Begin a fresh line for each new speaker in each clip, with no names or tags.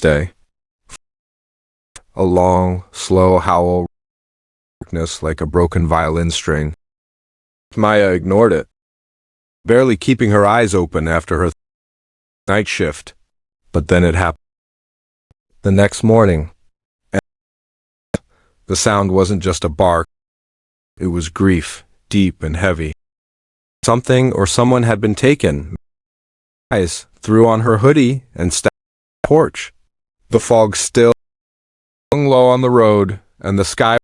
Day. A long, slow howl, like a broken violin string. Maya ignored it, barely keeping her eyes open after her night shift. But then it happened. The next morning, the sound wasn't just a bark. It was grief, deep and heavy. Something or someone had been taken. Eyes threw on her hoodie and stepped on the porch. The fog still hung low on the road, and the sky was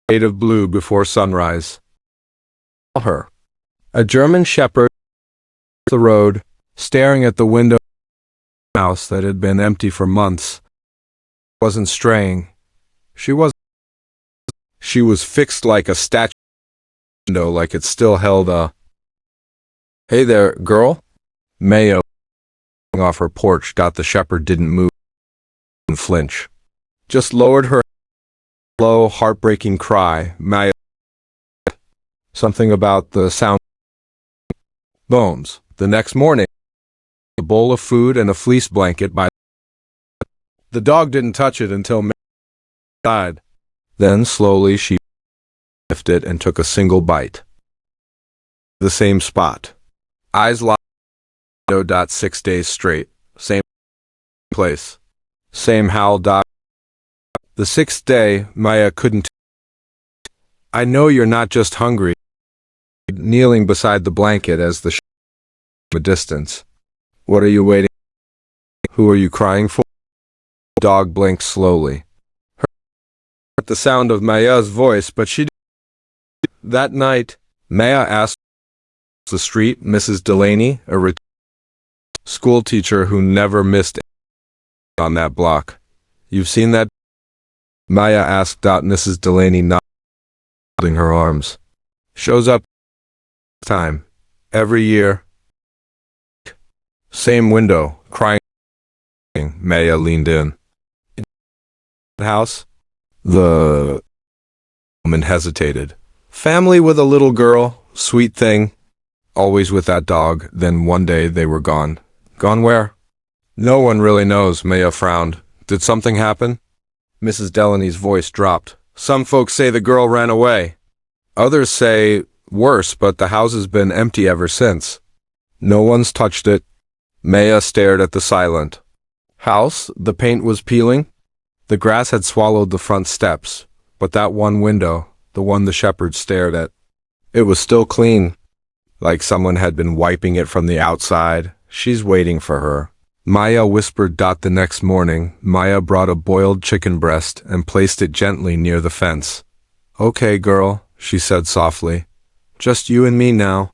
a shade of blue before sunrise. Her, a German shepherd, the road, staring at the window of the house that had been empty for months. Wasn't straying. She was fixed like a statue window, like it still held a "Hey there, girl." Maya, off her porch, got the shepherd didn't move and flinch. Just lowered her low, heartbreaking cry. Maya, something about the sound. Bones. The next morning, a bowl of food and a fleece blanket by the dog didn't touch it until Maya died. Then slowly she lifted it and took a single bite. The same spot. Eyes locked. 6 days straight. Same place. Same howl. The 6th day, Maya couldn't. "I know you're not just hungry." Kneeling beside the blanket as the a distance. "What are you waiting? Who are you crying for?" The dog blinked slowly. Heard the sound of Maya's voice, but she didn't. That night, Maya asked the street Mrs. Delaney, a school teacher who never missed on that block. "You've seen that?" Maya asked. Mrs. Delaney nodded, holding her arms. "Shows up time. Every year. Same window, crying." Maya leaned in. "House?" The woman hesitated. "Family with a little girl, sweet thing. Always with that dog. Then one day they were gone." "Gone where?" "No one really knows." Maya frowned. "Did something happen?" Mrs. Delaney's voice dropped. "Some folks say the girl ran away. Others say worse, but the house has been empty ever since. No one's touched it." Maya stared at the silent house. The paint was peeling. The grass had swallowed the front steps, but that one window, the one the shepherd stared at, it was still clean, like someone had been wiping it from the outside. "She's waiting for her," Maya whispered. The next morning, Maya brought a boiled chicken breast and placed it gently near the fence. "Okay, girl," she said softly. "Just you and me now."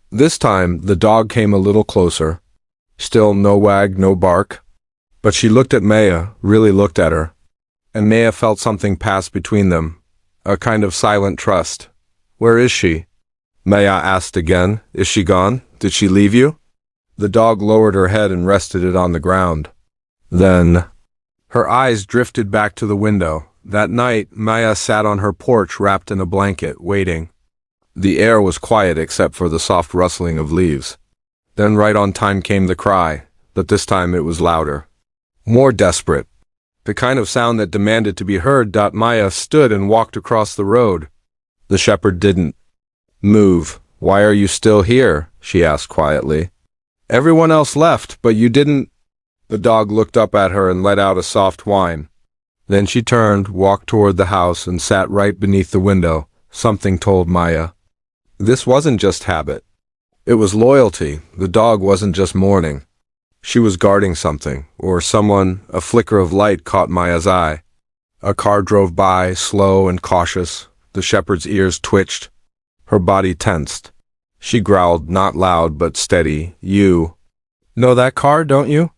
This time, the dog came a little closer. Still no wag, no bark. But she looked at Maya, really looked at her. And Maya felt something pass between them. A kind of silent trust. "Where is she?" Maya asked again. "Is she gone? Did she leave you?" The dog lowered her head and rested it on the ground. Then her eyes drifted back to the window. That night, Maya sat on her porch wrapped in a blanket, waiting. The air was quiet except for the soft rustling of leaves. Then right on time came the cry, but this time it was louder. More desperate. The kind of sound that demanded to be heard. Maya stood and walked across the road. The shepherd didn't move. "Why are you still here?" she asked quietly. "Everyone else left, but you didn't." The dog looked up at her and let out a soft whine. Then she turned, walked toward the house, and sat right beneath the window. Something told Maya. This wasn't just habit. It was loyalty. The dog wasn't just mourning. She was guarding something, or someone. A flicker of light caught Maya's eye. A car drove by, slow and cautious. The shepherd's ears twitched. Her body tensed. She growled, not loud but steady. "You know that car, don't you?"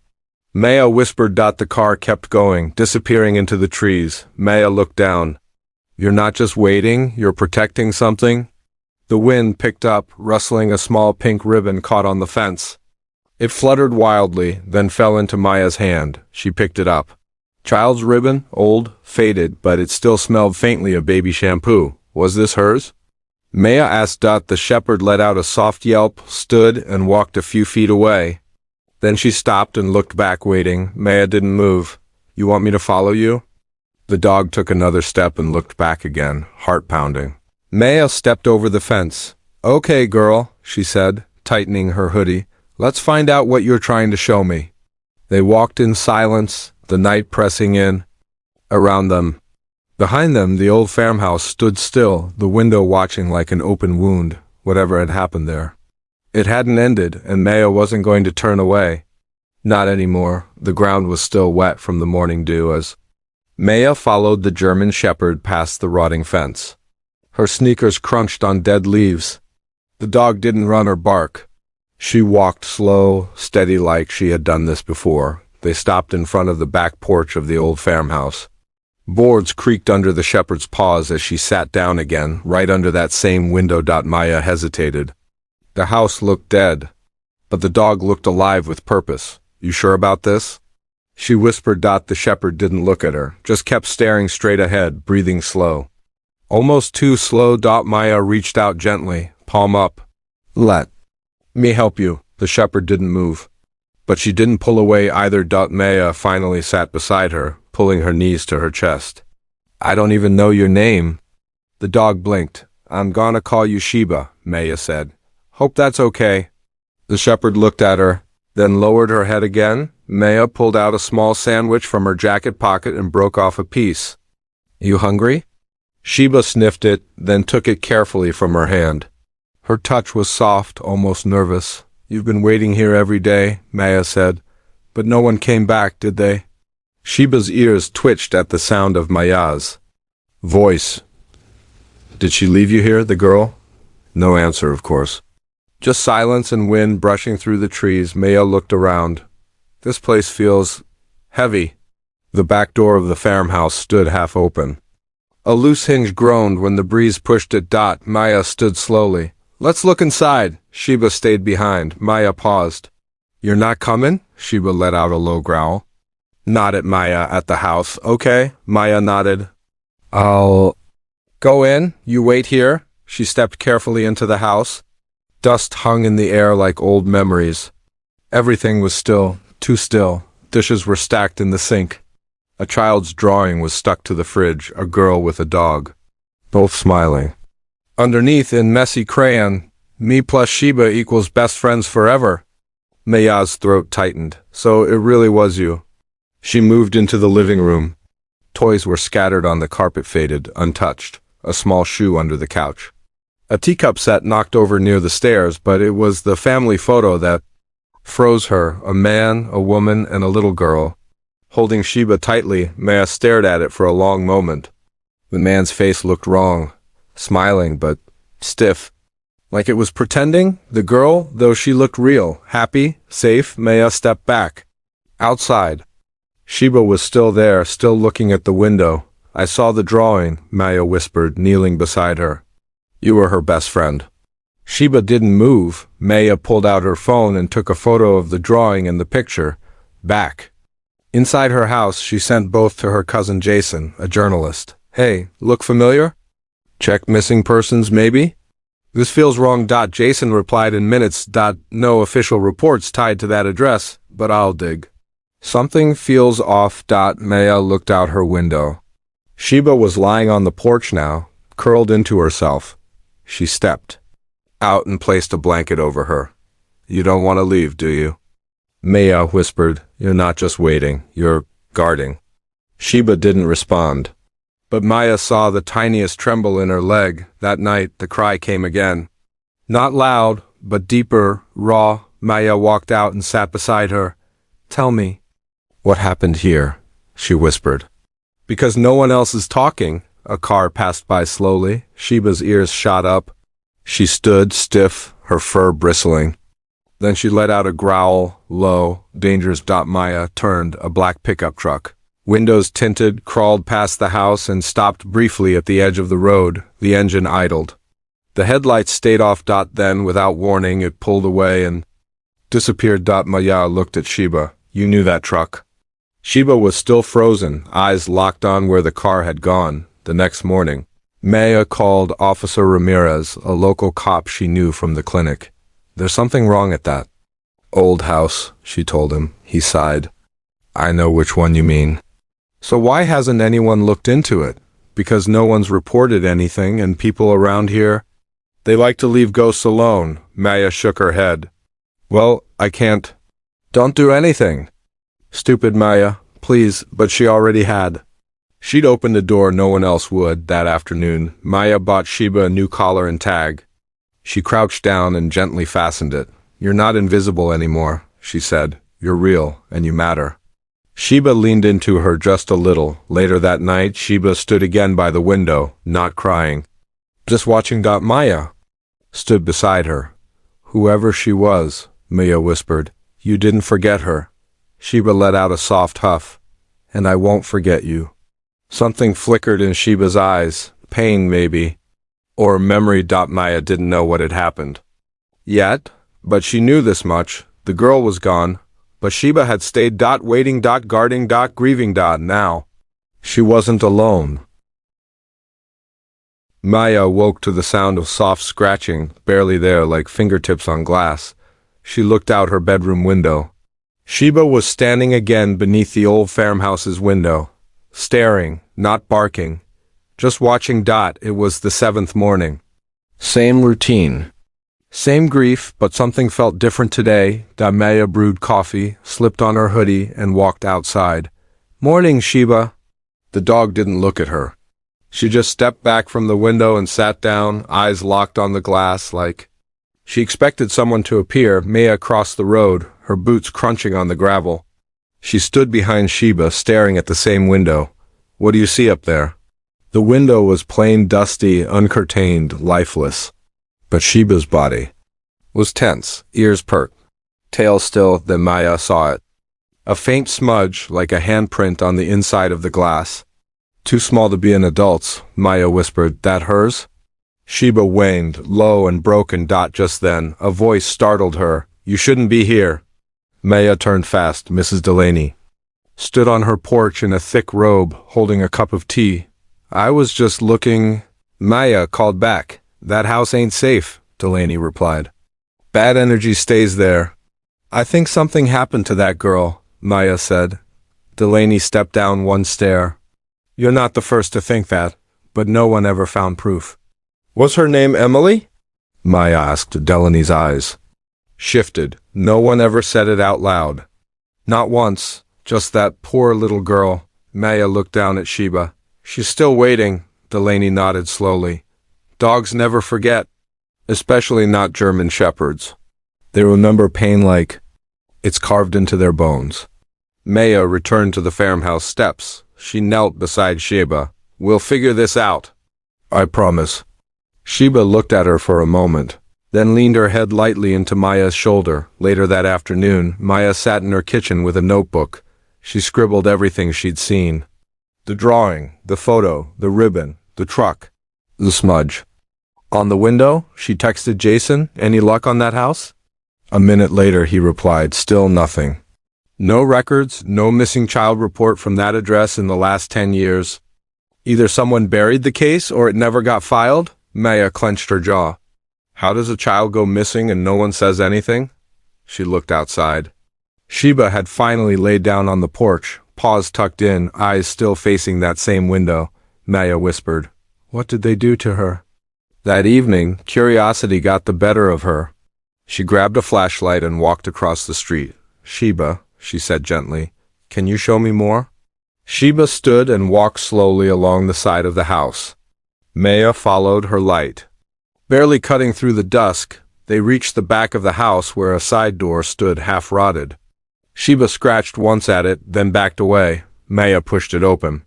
Maya whispered. The car kept going, disappearing into the trees. Maya looked down. "You're not just waiting, you're protecting something." The wind picked up, rustling. A small pink ribbon caught on the fence. It fluttered wildly, then fell into Maya's hand. She picked it up. Child's ribbon, old, faded, but it still smelled faintly of baby shampoo. Was this hers? Maya asked. The shepherd let out a soft yelp, stood, and walked a few feet away. Then she stopped and looked back, waiting. Maya didn't move. You want me to follow you? The dog took another step and looked back again, heart pounding. Maya stepped over the fence. Okay, girl, she said, tightening her hoodie. Let's find out what you're trying to show me. They walked in silence, the night pressing in around them. Behind them, the old farmhouse stood still, the window watching like an open wound, whatever had happened there. It hadn't ended, and Maya wasn't going to turn away. Not anymore. The ground was still wet from the morning dew as Maya followed the German shepherd past the rotting fence. Her sneakers crunched on dead leaves. The dog didn't run or bark. She walked slow, steady like she had done this before. They stopped in front of the back porch of the old farmhouse. Boards creaked under the shepherd's paws as she sat down again, right under that same window. Maya hesitated. The house looked dead, but the dog looked alive with purpose. You sure about this? She whispered. The shepherd didn't look at her, just kept staring straight ahead, breathing slow. Almost too slow. Maya reached out gently, palm up. Let me help you. The shepherd didn't move, but she didn't pull away either. Maya finally sat beside her, pulling her knees to her chest. I don't even know your name. The dog blinked. I'm gonna call you Sheba, Maya said. Hope that's okay. The shepherd looked at her, then lowered her head again. Maya pulled out a small sandwich from her jacket pocket and broke off a piece. You hungry? Sheba sniffed it, then took it carefully from her hand. Her touch was soft, almost nervous. You've been waiting here every day, Maya said. But no one came back, did they? Sheba's ears twitched at the sound of Maya's voice. Did she leave you here, the girl? No answer, of course. Just silence and wind brushing through the trees. Maya looked around. This place feels heavy. The back door of the farmhouse stood half open. A loose hinge groaned when the breeze pushed it. Maya stood slowly. Let's look inside. Sheba stayed behind. Maya paused. You're not coming? Sheba let out a low growl. Not at Maya, at the house. Okay, Maya nodded. I'll go in. You wait here. She stepped carefully into the house. Dust hung in the air like old memories. Everything was still, too still. Dishes were stacked in the sink. A child's drawing was stuck to the fridge, a girl with a dog, both smiling. Underneath, in messy crayon, me plus Sheba equals best friends forever. Maya's throat tightened. So it really was you. She moved into the living room. Toys were scattered on the carpet, faded, untouched, a small shoe under the couch. A teacup set knocked over near the stairs, but it was the family photo that froze her, a man, a woman, and a little girl. Holding Sheba tightly, Maya stared at it for a long moment. The man's face looked wrong, smiling but stiff, like it was pretending. The girl, though she looked real, happy, safe. Maya stepped back. Outside. Sheba was still there, still looking at the window. I saw the drawing, Maya whispered, kneeling beside her. You were her best friend. Sheba didn't move. Maya pulled out her phone and took a photo of the drawing and the picture. Back. Inside her house, she sent both to her cousin Jason, a journalist. Hey, look familiar? Check missing persons, maybe? This feels wrong. Jason replied in minutes. No official reports tied to that address, but I'll dig. Something feels off. Maya looked out her window. Sheba was lying on the porch now, curled into herself. She stepped out and placed a blanket over her. You don't want to leave, do you? Maya whispered. You're not just waiting, you're guarding. Sheba didn't respond. But Maya saw the tiniest tremble in her leg. That night, the cry came again. Not loud, but deeper, raw. Maya walked out and sat beside her. Tell me. What happened here? She whispered. Because no one else is talking. A car passed by slowly. Sheba's ears shot up. She stood stiff, her fur bristling. Then she let out a growl, low, dangerous. Maya turned. A black pickup truck. Windows tinted, crawled past the house and stopped briefly at the edge of the road. The engine idled. The headlights stayed off. Then, without warning, it pulled away and disappeared. Maya looked at Sheba. You knew that truck. Sheba was still frozen, eyes locked on where the car had gone. The next morning, Maya called Officer Ramirez, a local cop she knew from the clinic. There's something wrong at that Old house, she told him. He sighed. I know which one you mean. So why hasn't anyone looked into it? Because no one's reported anything, and people around here, they like to leave ghosts alone. Maya shook her head. Well, I can't. Don't do anything. Stupid Maya, please, but she already had. She'd opened a door no one else would that afternoon. Maya bought Sheba a new collar and tag. She crouched down and gently fastened it. You're not invisible anymore, she said. You're real, and you matter. Sheba leaned into her just a little. Later that night, Sheba stood again by the window, not crying. Just watching. Maya stood beside her. Whoever she was, Maya whispered, you didn't forget her. Sheba let out a soft huff. And I won't forget you. Something flickered in Sheba's eyes. Pain, maybe. Or memory. Maya didn't know what had happened yet, but she knew this much. The girl was gone, but Sheba had stayed. Waiting. Guarding. Grieving. Now she wasn't alone. Maya woke to the sound of soft scratching, barely there, like fingertips on glass. She looked out her bedroom window. Sheba was standing again beneath the old farmhouse's window, staring, not barking, just watching. It was the 7th morning. Same routine. Same grief, but something felt different today. Maya brewed coffee, slipped on her hoodie, and walked outside. Morning, Sheba. The dog didn't look at her. She just stepped back from the window and sat down, eyes locked on the glass, like she expected someone to appear. Maya crossed the road, her boots crunching on the gravel. She stood behind Sheba, staring at the same window. What do you see up there? The window was plain, dusty, uncurtained, lifeless. But Sheba's body was tense, ears perked, tail still. Then Maya saw it. A faint smudge, like a handprint on the inside of the glass. Too small to be an adult's, Maya whispered. That hers? Sheba waned, low and broken. Just then, a voice startled her. You shouldn't be here. Maya turned fast. Mrs. Delaney stood on her porch in a thick robe, holding a cup of tea. I was just looking. Maya called back. That house ain't safe, Delaney replied. Bad energy stays there. I think something happened to that girl, Maya said. Delaney stepped down one stair. You're not the first to think that, but no one ever found proof. Was her name Emily? Maya asked. Delaney's eyes shifted. No one ever said it out loud. Not once, just that poor little girl. Maya looked down at Sheba. She's still waiting, Delaney nodded slowly. Dogs never forget, especially not German shepherds. They remember pain like it's carved into their bones. Maya returned to the farmhouse steps. She knelt beside Sheba. We'll figure this out. I promise. Sheba looked at her for a moment, then leaned her head lightly into Maya's shoulder. Later that afternoon, Maya sat in her kitchen with a notebook. She scribbled everything she'd seen. The drawing, the photo, the ribbon, the truck, the smudge. On the window, she texted Jason. Any luck on that house? A minute later, he replied, still nothing. No records, no missing child report from that address in the last 10 years. Either someone buried the case or it never got filed. Maya clenched her jaw. How does a child go missing and no one says anything? She looked outside. Sheba had finally laid down on the porch, paws tucked in, eyes still facing that same window. Maya whispered, What did they do to her? That evening, curiosity got the better of her. She grabbed a flashlight and walked across the street. Sheba, she said gently, can you show me more? Sheba stood and walked slowly along the side of the house. Maya followed her light. Barely cutting through the dusk, they reached the back of the house where a side door stood half-rotted. Sheba scratched once at it, then backed away. Maya pushed it open.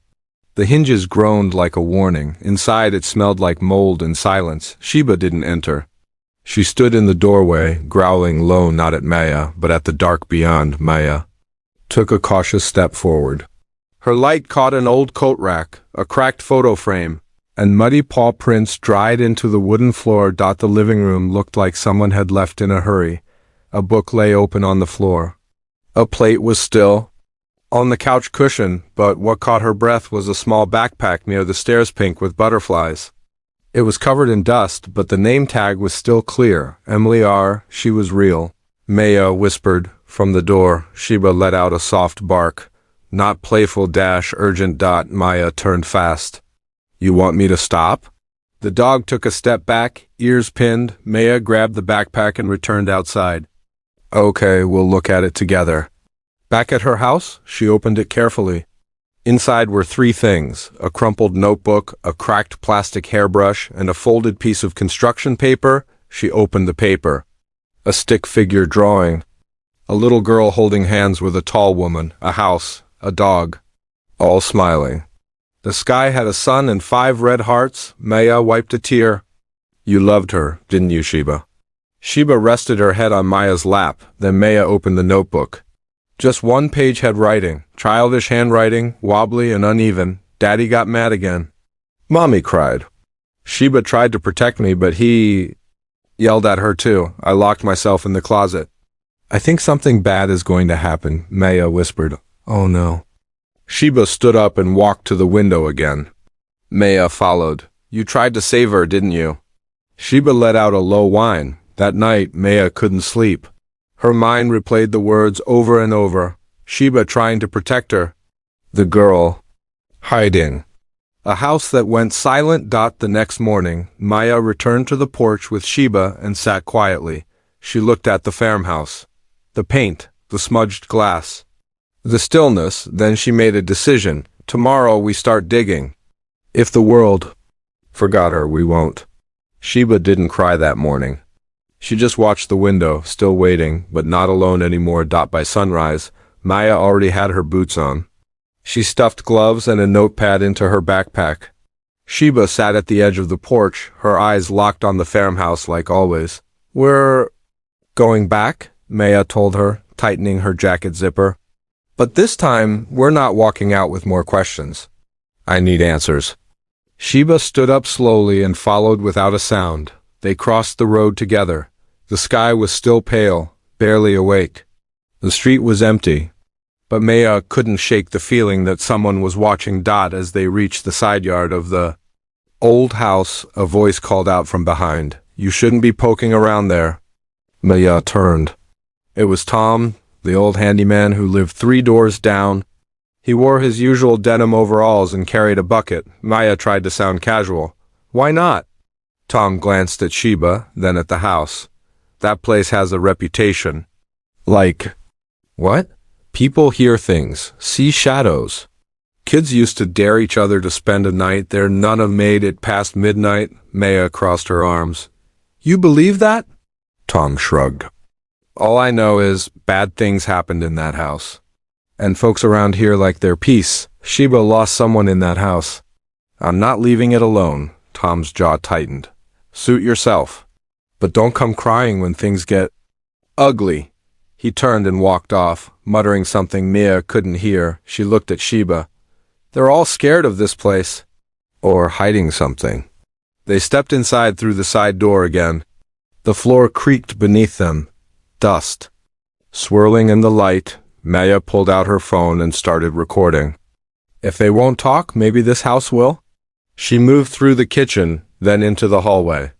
The hinges groaned like a warning. Inside it smelled like mold and silence. Sheba didn't enter. She stood in the doorway, growling low, not at Maya, but at the dark beyond. Maya took a cautious step forward. Her light caught an old coat rack, a cracked photo frame, and muddy paw prints dried into the wooden floor. The living room looked like someone had left in a hurry. A book lay open on the floor. A plate was still on the couch cushion, but what caught her breath was a small backpack near the stairs, pink with butterflies. It was covered in dust, but the name tag was still clear. Emily R. She was real. Maya whispered. From the door, Sheba let out a soft bark. Not playful dash urgent. Maya turned fast. You want me to stop? The dog took a step back, ears pinned. Maya grabbed the backpack and returned outside. Okay, we'll look at it together. Back at her house, she opened it carefully. Inside were three things: a crumpled notebook, a cracked plastic hairbrush, and a folded piece of construction paper. She opened the paper. A stick figure drawing. A little girl holding hands with a tall woman, a house, a dog, all smiling. The sky had a sun and 5 red hearts. Maya wiped a tear. You loved her, didn't you, Sheba? Sheba rested her head on Maya's lap, then Maya opened the notebook. Just one page had writing, childish handwriting, wobbly and uneven. Daddy got mad again. Mommy cried. Sheba tried to protect me, but he yelled at her too. I locked myself in the closet. I think something bad is going to happen, Maya whispered. Oh no. Sheba stood up and walked to the window again. Maya followed. You tried to save her, didn't you? Sheba let out a low whine. That night, Maya couldn't sleep. Her mind replayed the words over and over. Sheba trying to protect her. The girl hiding. A house that went silent. The next morning, Maya returned to the porch with Sheba and sat quietly. She looked at the farmhouse. The paint, the smudged glass. The stillness. Then she made a decision. Tomorrow we start digging. If the world forgot her, we won't. Sheba didn't cry that morning. She just watched the window, still waiting, but not alone anymore. By sunrise, Maya already had her boots on. She stuffed gloves and a notepad into her backpack. Sheba sat at the edge of the porch, her eyes locked on the farmhouse like always. We're going back, Maya told her, tightening her jacket zipper. But this time, we're not walking out with more questions. I need answers. Sheba stood up slowly and followed without a sound. They crossed the road together. The sky was still pale, barely awake. The street was empty. But Maya couldn't shake the feeling that someone was watching. As they reached the side yard of the old house, a voice called out from behind. You shouldn't be poking around there. Maya turned. It was Tom, the old handyman who lived 3 doors down. He wore his usual denim overalls and carried a bucket. Maya tried to sound casual. Why not? Tom glanced at Sheba, then at the house. That place has a reputation. Like, what? People hear things, see shadows. Kids used to dare each other to spend a night there. None have made it past midnight. Maya crossed her arms. You believe that? Tom shrugged. All I know is bad things happened in that house. And folks around here like their peace. Sheba lost someone in that house. I'm not leaving it alone. Tom's jaw tightened. Suit yourself. But don't come crying when things get ugly. He turned and walked off, muttering something Maya couldn't hear. She looked at Sheba. They're all scared of this place. Or hiding something. They stepped inside through the side door again. The floor creaked beneath them. Dust swirling in the light. Maya pulled out her phone and started recording. If they won't talk, maybe this house will? She moved through the kitchen, then into the hallway.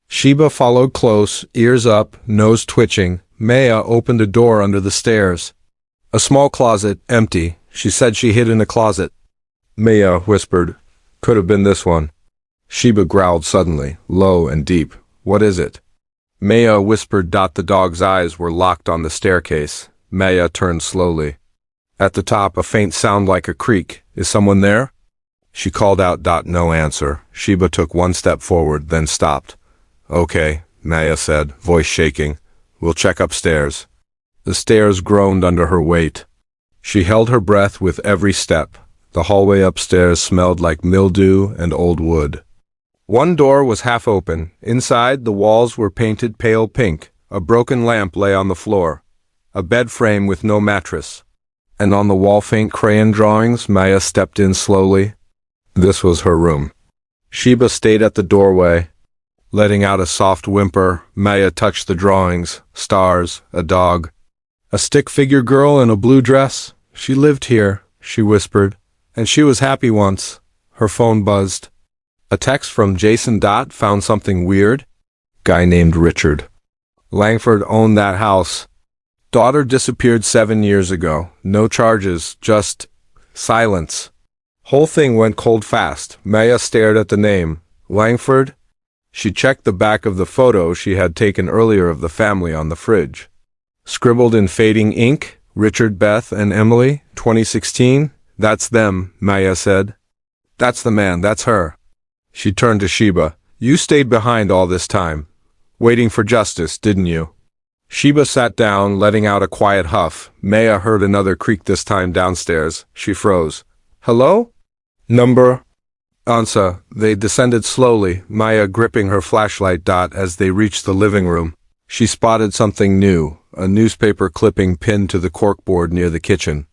Sheba followed close, ears up, nose twitching. Maya opened a door under the stairs. A small closet, empty. She said she hid in a closet. Maya whispered, could have been this one. Sheba growled suddenly, low and deep. What is it? Maya whispered. The dog's eyes were locked on the staircase. Maya turned slowly. At the top, a faint sound like a creak. Is someone there? She called out. No answer. Sheba took one step forward, then stopped. Okay, Maya said, voice shaking. We'll check upstairs. The stairs groaned under her weight. She held her breath with every step. The hallway upstairs smelled like mildew and old wood. One door was half open. Inside, the walls were painted pale pink. A broken lamp lay on the floor. A bed frame with no mattress. And on the wall faint crayon drawings. Maya stepped in slowly. This was her room. Sheba stayed at the doorway. Letting out a soft whimper, Maya touched the drawings. Stars, a dog. A stick figure girl in a blue dress. She lived here, she whispered. And she was happy once. Her phone buzzed. A text from Jason. Found something weird. Guy named Richard. Langford owned that house. Daughter disappeared 7 years ago. No charges, just silence. Whole thing went cold fast. Maya stared at the name. Langford? She checked the back of the photo she had taken earlier of the family on the fridge. Scribbled in fading ink, Richard, Beth, and Emily, 2016. That's them, Maya said. That's the man, that's her. She turned to Sheba. You stayed behind all this time, waiting for justice, didn't you? Sheba sat down, letting out a quiet huff. Maya heard another creak, this time downstairs. She froze. Hello? Number? Ansa. They descended slowly, Maya gripping her flashlight. As they reached the living room, she spotted something new, a newspaper clipping pinned to the corkboard near the kitchen.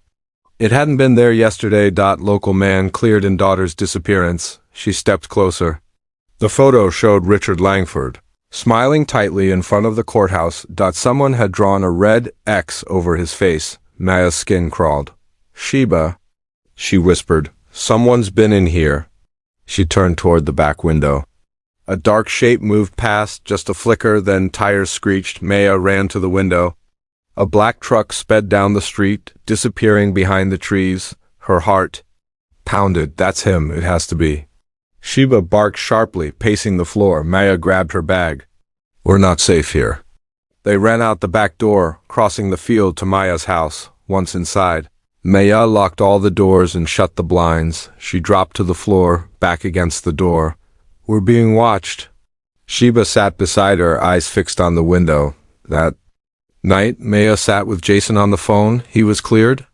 It hadn't been there yesterday. Local man cleared in daughter's disappearance. She stepped closer. The photo showed Richard Langford, smiling tightly in front of the courthouse. Someone had drawn a red X over his face. Maya's skin crawled. Sheba, she whispered, someone's been in here. She turned toward the back window. A dark shape moved past, just a flicker, then tires screeched. Maya ran to the window. A black truck sped down the street, disappearing behind the trees. Her heart pounded. That's him, it has to be. Sheba barked sharply, pacing the floor. Maya grabbed her bag. We're not safe here. They ran out the back door, crossing the field to Maya's house. Once inside, Maya locked all the doors and shut the blinds. She dropped to the floor, back against the door. We're being watched. Sheba sat beside her, eyes fixed on the window. That night, Maya sat with Jason on the phone. He was cleared?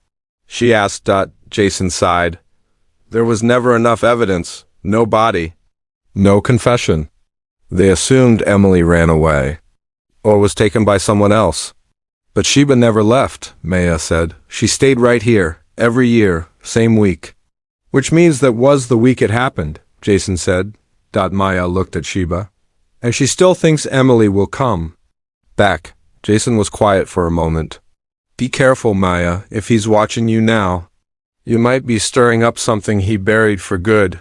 She asked. Jason sighed. There was never enough evidence. No body. No confession. They assumed Emily ran away, or was taken by someone else. But Sheba never left, Maya said. She stayed right here, every year, same week. Which means that was the week it happened, Jason said. Maya looked at Sheba. And she still thinks Emily will come back. Jason was quiet for a moment. Be careful, Maya, if he's watching you now. You might be stirring up something he buried for good.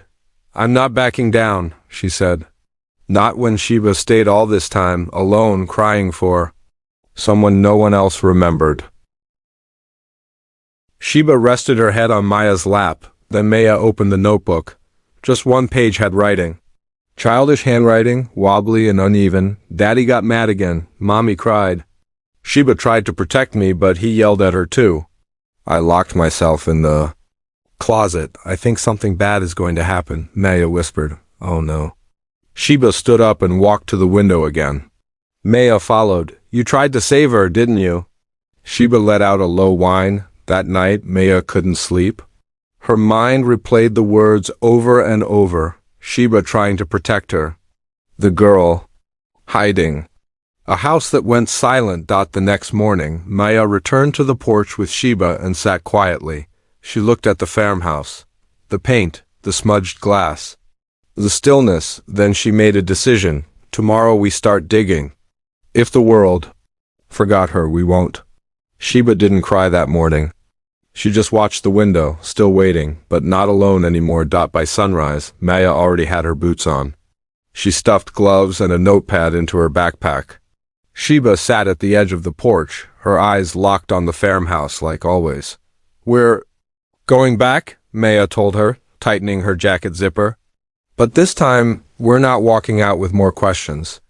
I'm not backing down, she said. Not when Sheba stayed all this time, alone, crying for someone no one else remembered. Sheba rested her head on Maya's lap. Then Maya opened the notebook. Just one page had writing. Childish handwriting, wobbly and uneven. Daddy got mad again. Mommy cried. Sheba tried to protect me, but he yelled at her too. I locked myself in the closet. I think something bad is going to happen, Maya whispered. Oh no. Sheba stood up and walked to the window again. Maya followed. You tried to save her, didn't you? Sheba let out a low whine. That night, Maya couldn't sleep. Her mind replayed the words over and over. Sheba trying to protect her. The girl hiding. A house that went silent. The next morning, Maya returned to the porch with Sheba and sat quietly. She looked at the farmhouse. The paint, the smudged glass, the stillness. Then she made a decision. Tomorrow we start digging. If the world forgot her, we won't. Sheba didn't cry that morning. She just watched the window, still waiting, but not alone anymore. By sunrise, Maya already had her boots on. She stuffed gloves and a notepad into her backpack. Sheba sat at the edge of the porch, her eyes locked on the farmhouse like always. We're going back, Maya told her, tightening her jacket zipper. But this time, we're not walking out with more questions.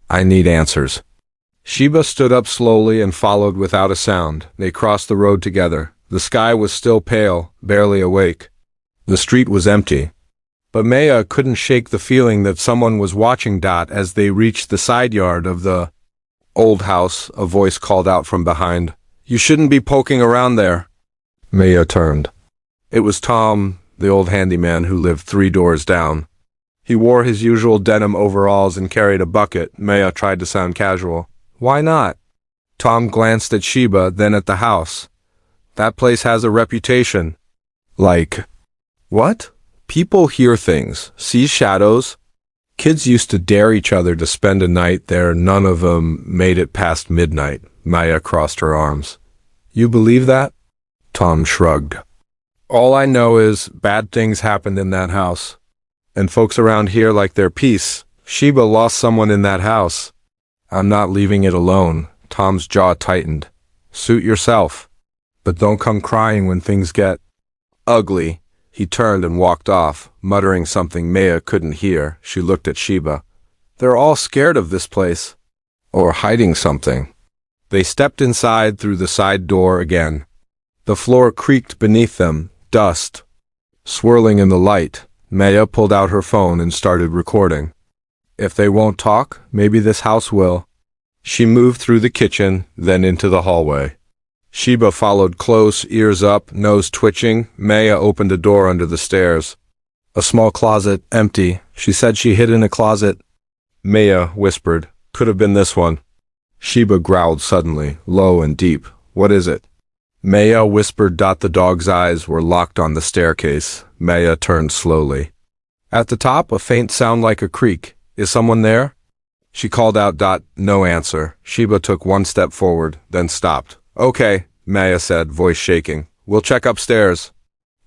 I need answers. Sheba stood up slowly and followed without a sound. They crossed the road together. The sky was still pale, barely awake. The street was empty. But Maya couldn't shake the feeling that someone was watching. As they reached the side yard of the old house, a voice called out from behind. You shouldn't be poking around there. Maya turned. It was Tom, the old handyman who lived 3 doors down. He wore his usual denim overalls and carried a bucket. Maya tried to sound casual. Why not? Tom glanced at Sheba, then at the house. That place has a reputation. Like, what? People hear things, see shadows. Kids used to dare each other to spend a night there. None of them made it past midnight. Maya crossed her arms. You believe that? Tom shrugged. All I know is bad things happened in that house. And folks around here like their peace. Sheba lost someone in that house. I'm not leaving it alone. Tom's jaw tightened. Suit yourself. But don't come crying when things get ugly. He turned and walked off, muttering something Maya couldn't hear. She looked at Sheba. They're all scared of this place. Or hiding something. They stepped inside through the side door again. The floor creaked beneath them, dust swirling in the light. Maya pulled out her phone and started recording. If they won't talk, maybe this house will. She moved through the kitchen, then into the hallway. Sheba followed close, ears up, nose twitching. Maya opened a door under the stairs. A small closet, empty. She said she hid in a closet. Maya whispered, "Could have been this one." Sheba growled suddenly, low and deep. "What is it?" Maya whispered. The dog's eyes were locked on the staircase. Maya turned slowly. At the top, a faint sound like a creak. "Is someone there?" She called out. No answer. Sheba took one step forward, then stopped. "Okay," Maya said, voice shaking. "We'll check upstairs."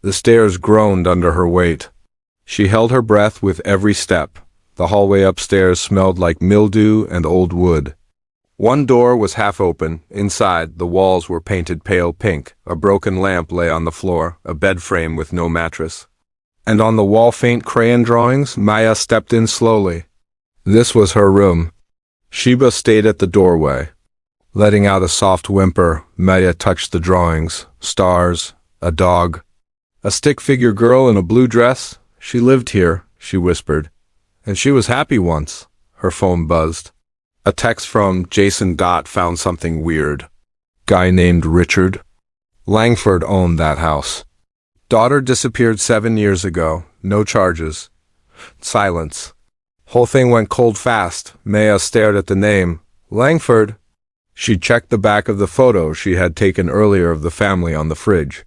The stairs groaned under her weight. She held her breath with every step. The hallway upstairs smelled like mildew and old wood. One door was half open. Inside, the walls were painted pale pink. A broken lamp lay on the floor, a bed frame with no mattress. And on the wall, faint crayon drawings. Maya stepped in slowly. This was her room. Sheba stayed at the doorway. Letting out a soft whimper, Maya touched the drawings. Stars, a dog, a stick-figure girl in a blue dress. "She lived here," she whispered. "And she was happy once." Her phone buzzed. A text from Jason. Found something weird. Guy named Richard. Langford owned that house. Daughter disappeared 7 years ago. No charges. Silence. Whole thing went cold fast. Maya stared at the name. Langford. She checked the back of the photo she had taken earlier of the family on the fridge.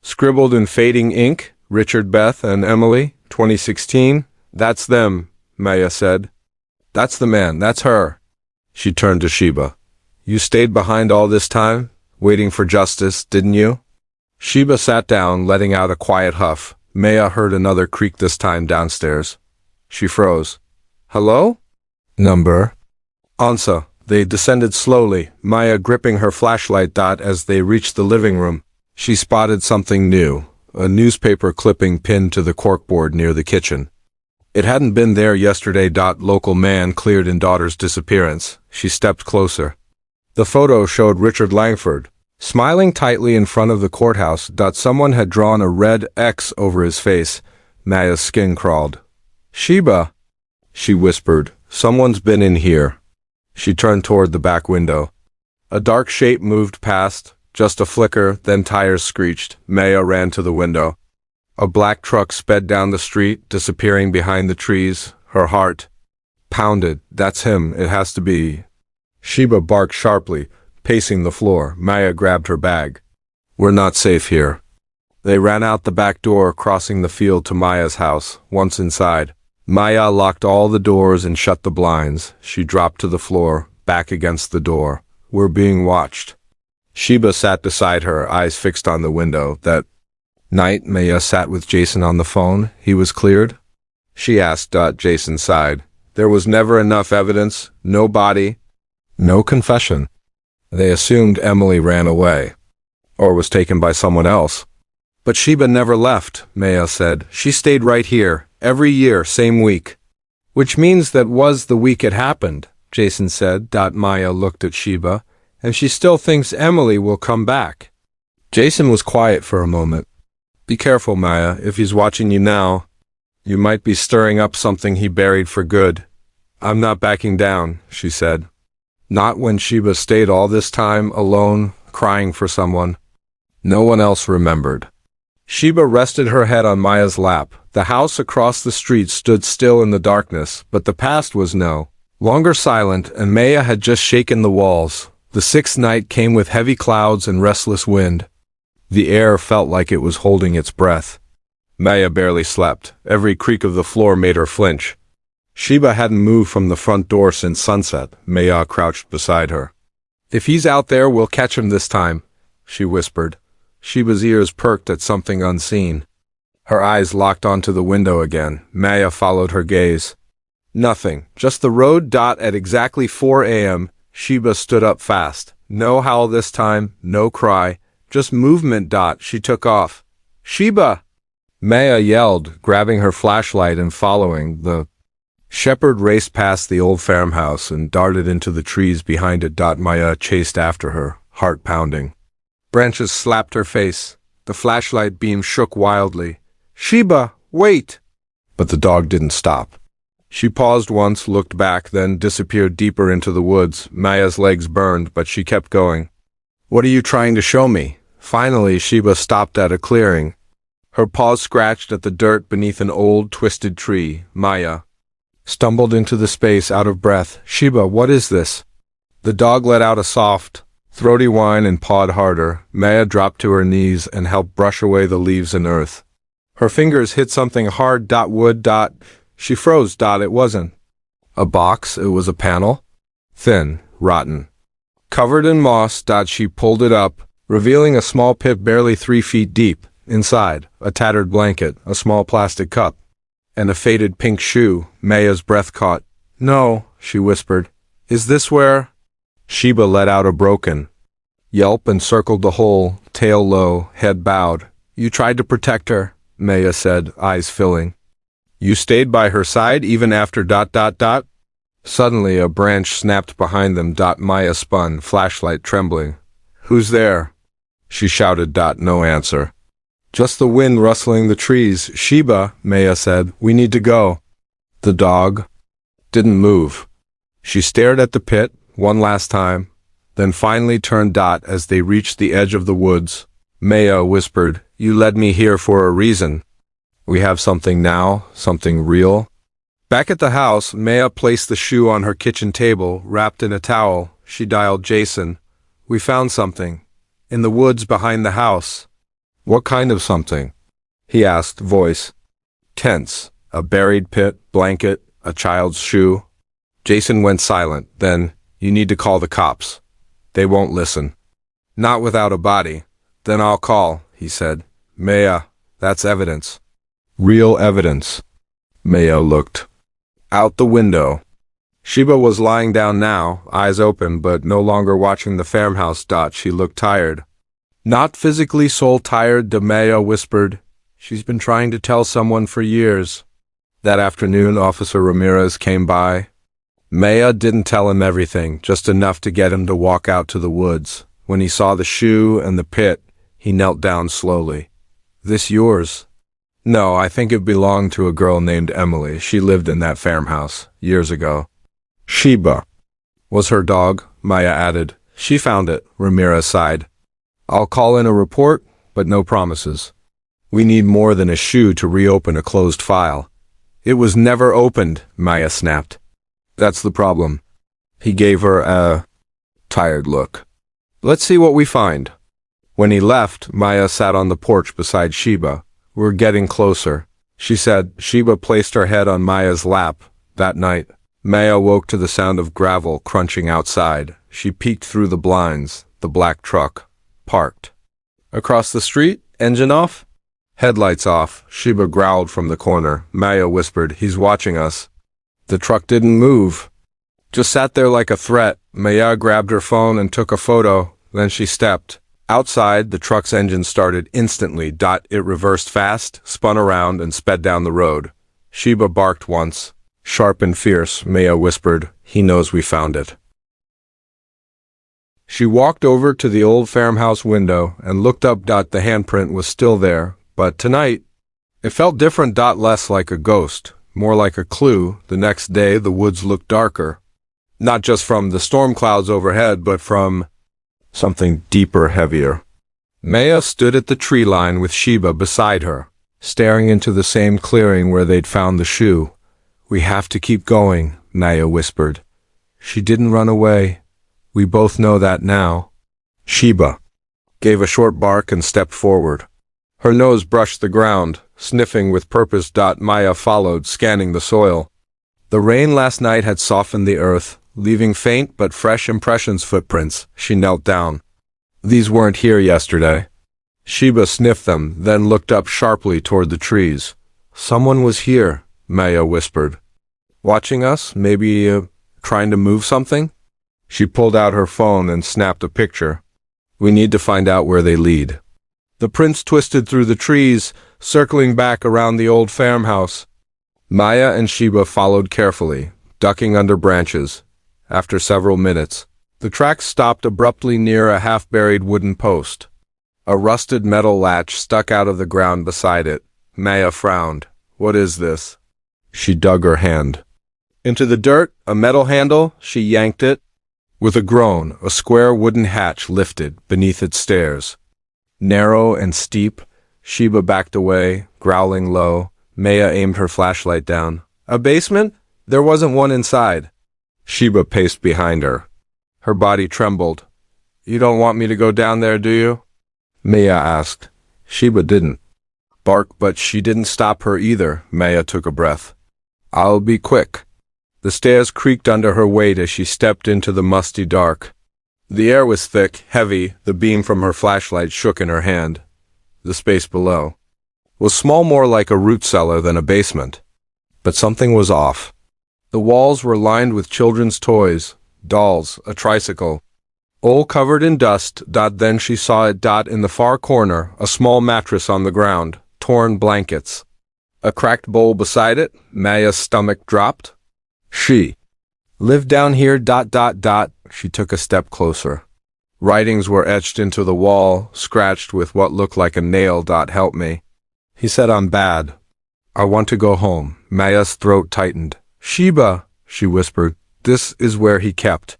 Scribbled in fading ink, Richard, Beth, and Emily, 2016. "That's them," Maya said. "That's the man. That's her." She turned to Sheba. "You stayed behind all this time, waiting for justice, didn't you?" Sheba sat down, letting out a quiet huff. Maya heard another creak, this time downstairs. She froze. "Hello?" "Number?" "Answer." They descended slowly, Maya gripping her flashlight. As they reached the living room, she spotted something new, a newspaper clipping pinned to the corkboard near the kitchen. It hadn't been there yesterday. Local man cleared in daughter's disappearance. She stepped closer. The photo showed Richard Langford, smiling tightly in front of the courthouse. Someone had drawn a red X over his face. Maya's skin crawled. "Sheba," she whispered, "someone's been in here." She turned toward the back window. A dark shape moved past, just a flicker, then tires screeched. Maya ran to the window. A black truck sped down the street, disappearing behind the trees. Her heart pounded. "That's him. It has to be." Sheba barked sharply, pacing the floor. Maya grabbed her bag. "We're not safe here." They ran out the back door, crossing the field to Maya's house. Once inside, Maya locked all the doors and shut the blinds. She dropped to the floor, back against the door. "We're being watched." Sheba sat beside her, eyes fixed on the window. That night, Maya sat with Jason on the phone. "He was cleared?" she asked. Jason sighed. "There was never enough evidence. No body. No confession. They assumed Emily ran away. Or was taken by someone else." "But Sheba never left," Maya said. "She stayed right here. Every year, same week." "Which means that was the week it happened," Jason said. Maya looked at Sheba. "And she still thinks Emily will come back." Jason was quiet for a moment. "Be careful, Maya. If he's watching you now, you might be stirring up something he buried for good." "I'm not backing down," she said. Not when Sheba stayed all this time, alone, crying for someone. No one else remembered. Sheba rested her head on Maya's lap. The house across the street stood still in the darkness, but the past was no longer silent, and Maya had just shaken the walls. The sixth night came with heavy clouds and restless wind. The air felt like it was holding its breath. Maya barely slept. Every creak of the floor made her flinch. Sheba hadn't moved from the front door since sunset. Maya crouched beside her. "If he's out there, we'll catch him this time," she whispered. Sheba's ears perked at something unseen. Her eyes locked onto the window again. Maya followed her gaze. Nothing, just the road. At exactly 4 a.m., Sheba stood up fast. No howl this time, no cry, just movement. She took off. Sheba! Maya yelled, grabbing her flashlight and following. The shepherd raced past the old farmhouse and darted into the trees behind it. Maya chased after her, heart pounding. Branches slapped her face. The flashlight beam shook wildly. Sheba, wait! But the dog didn't stop. She paused once, looked back, then disappeared deeper into the woods. Maya's legs burned, but she kept going. What are you trying to show me? Finally, Sheba stopped at a clearing. Her paws scratched at the dirt beneath an old, twisted tree. Maya stumbled into the space, out of breath. Sheba, what is this? The dog let out a soft, throaty whine and pawed harder. Maya dropped to her knees and helped brush away the leaves and earth. Her fingers hit something hard. Wood. She froze. It wasn't a box, it was a panel. Thin, rotten, covered in moss. She pulled it up, revealing a small pit barely 3 feet deep. Inside, a tattered blanket, a small plastic cup, and a faded pink shoe. Maya's breath caught. No, she whispered. Is this where? Sheba let out a broken yelp and circled the hole, tail low, head bowed. You tried to protect her, Maya said, eyes filling. You stayed by her side even after ... Suddenly a branch snapped behind them. Maya spun, flashlight trembling. Who's there? She shouted. No answer. Just the wind rustling the trees. Sheba, Maya said, we need to go. The dog didn't move. She stared at the pit one last time, then finally turned. As they reached the edge of the woods, Maya whispered, you led me here for a reason. We have something now, something real. Back at the house, Maya placed the shoe on her kitchen table, wrapped in a towel. She dialed Jason. We found something. In the woods behind the house. What kind of something? He asked, voice tense. A buried pit, blanket, a child's shoe. Jason went silent. Then, you need to call the cops. They won't listen. Not without a body. Then I'll call, he said. Maya, that's evidence. Real evidence. Maya looked out the window. Sheba was lying down now, eyes open, but no longer watching the farmhouse. She looked tired. Not physically soul tired, Maya whispered. She's been trying to tell someone for years. That afternoon, Officer Ramirez came by. Maya didn't tell him everything, just enough to get him to walk out to the woods. When he saw the shoe and the pit, he knelt down slowly. This yours? No, I think it belonged to a girl named Emily. She lived in that farmhouse years ago. Sheba was her dog, Maya added. She found it, Ramirez sighed. I'll call in a report, but no promises. We need more than a shoe to reopen a closed file. It was never opened, Maya snapped. That's the problem. He gave her a tired look. Let's see what we find. When he left, Maya sat on the porch beside Sheba. We're getting closer, she said. Sheba placed her head on Maya's lap. That night, Maya woke to the sound of gravel crunching outside. She peeked through the blinds. The black truck parked. Across the street, engine off? Headlights off, Sheba growled from the corner. Maya whispered, he's watching us. The truck didn't move. Just sat there like a threat. Maya grabbed her phone and took a photo. Then she stepped. Outside, the truck's engine started instantly. It reversed fast, spun around, and sped down the road. Sheba barked once. Sharp and fierce, Maya whispered, he knows we found it. She walked over to the old farmhouse window and looked up. The handprint was still there, but tonight, it felt different. Less like a ghost, more like a clue. The next day, the woods looked darker. Not just from the storm clouds overhead, but from something deeper, heavier. Maya stood at the tree line with Sheba beside her, staring into the same clearing where they'd found the shoe. We have to keep going, Maya whispered. She didn't run away. We both know that now. Sheba gave a short bark and stepped forward. Her nose brushed the ground, sniffing with purpose. Maya followed, scanning the soil. The rain last night had softened the earth, leaving faint but fresh impressions. Footprints. She knelt down. These weren't here yesterday. Sheba sniffed them, then looked up sharply toward the trees. Someone was here, Maya whispered. Watching us, maybe trying to move something? She pulled out her phone and snapped a picture. We need to find out where they lead. The prints twisted through the trees, circling back around the old farmhouse. Maya and Sheba followed carefully, ducking under branches. After several minutes, the tracks stopped abruptly near a half-buried wooden post. A rusted metal latch stuck out of the ground beside it. Maya frowned. What is this? She dug her hand into the dirt, a metal handle. She yanked it. With a groan, a square wooden hatch lifted beneath its stairs. Narrow and steep, Sheba backed away, growling low. Maya aimed her flashlight down. A basement? There wasn't one inside. Sheba paced behind her. Her body trembled. You don't want me to go down there, do you? Maya asked. Sheba didn't bark, but she didn't stop her either. Maya took a breath. I'll be quick. The stairs creaked under her weight as she stepped into the musty dark. The air was thick, heavy. The beam from her flashlight shook in her hand. The space below was small, more like a root cellar than a basement. But something was off. The walls were lined with children's toys, dolls, a tricycle, all covered in dust. Then she saw it. In the far corner, a small mattress on the ground, torn blankets. A cracked bowl beside it. Maya's stomach dropped. She lived down here. She took a step closer. Writings were etched into the wall, scratched with what looked like a nail. Help me. He said, I'm bad. I want to go home. Maya's throat tightened. Sheba, she whispered. This is where he kept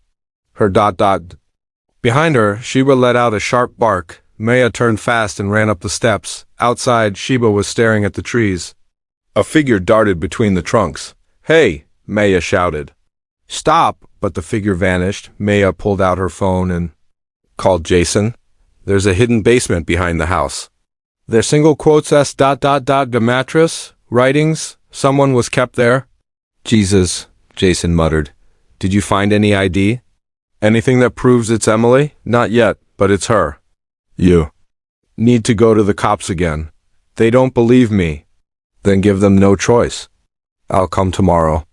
her. Behind her, Sheba let out a sharp bark. Maya turned fast and ran up the steps. Outside, Sheba was staring at the trees. A figure darted between the trunks. Hey, Maya shouted. Stop, but the figure vanished. Maya pulled out her phone and called Jason. There's a hidden basement behind the house. Their single quotes S. The mattress, writings, someone was kept there. Jesus, Jason muttered. Did you find any ID? Anything that proves it's Emily? Not yet, but it's her. You need to go to the cops again. They don't believe me. Then give them no choice. I'll come tomorrow.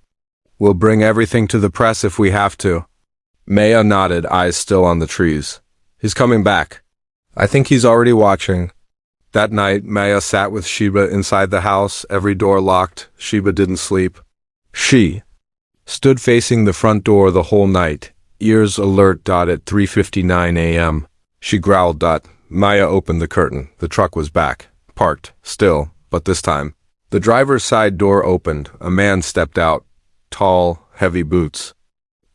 We'll bring everything to the press if we have to. Maya nodded, eyes still on the trees. He's coming back. I think he's already watching. That night, Maya sat with Sheba inside the house, every door locked. Sheba didn't sleep. She stood facing the front door the whole night, ears alert. At 3:59 a.m. She growled. Maya opened the curtain. The truck was back, parked, still, but this time the driver's side door opened. A man stepped out, tall, heavy boots.